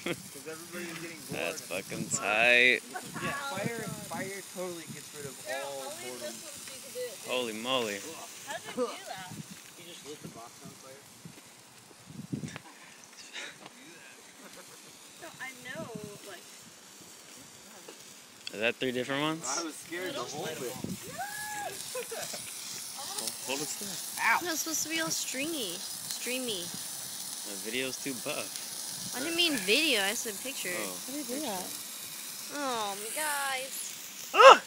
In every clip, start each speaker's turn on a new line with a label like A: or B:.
A: everybody's getting bored.
B: That's fucking tight.
A: Yeah, fire totally gets rid of all boredom.
B: Holy moly.
C: How did you do that?
A: You just lit the box on fire?
C: No, I know, like...
B: Is that 3 different ones?
A: I was scared to hold it.
B: Hold it still.
A: Ow!
C: No, it's supposed to be all stringy. Streamy.
B: The video's too buff.
C: I didn't mean video, I said picture.
B: Oh.
C: How do you do that? Oh, guys.
B: Ah!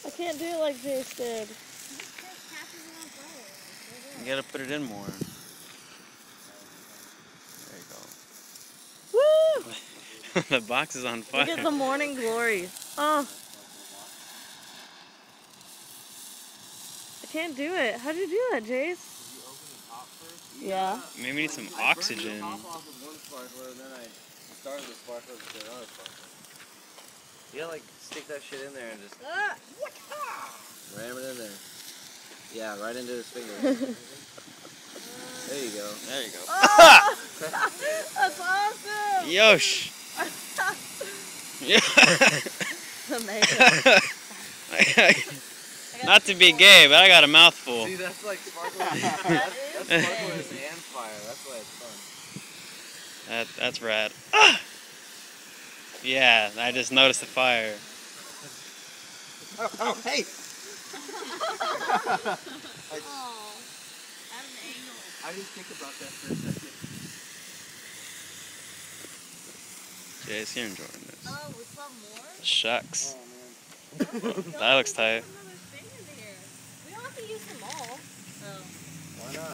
C: I can't do it like Jace did.
B: You gotta put it in more. There you
C: Woo!
B: go. The box is on fire.
C: Look at the morning glory. Oh. I can't do it. How do you do that, Jace?
A: Did you open the top first?
C: Yeah.
B: Maybe we need some
A: I
B: oxygen.
A: burned the top off with one sparkler, and then I started the sparkler with another sparkler. You gotta like stick that shit in there and just ram it in there. Yeah, right into his fingers. There you go.
B: There you go.
C: Oh, that's awesome!
B: Yosh!
C: Amazing.
B: Not to be gay, but I got a mouthful.
A: See, that's like sparkler. That's sparkler and fire. That's why it's fun.
B: That's rad. Ah! Yeah, I just noticed the fire.
A: Oh, hey! I didn't think about that for a second.
B: Jace, you're enjoying this.
C: Oh, we saw more?
B: Shucks.
A: Oh, man.
B: That looks tight.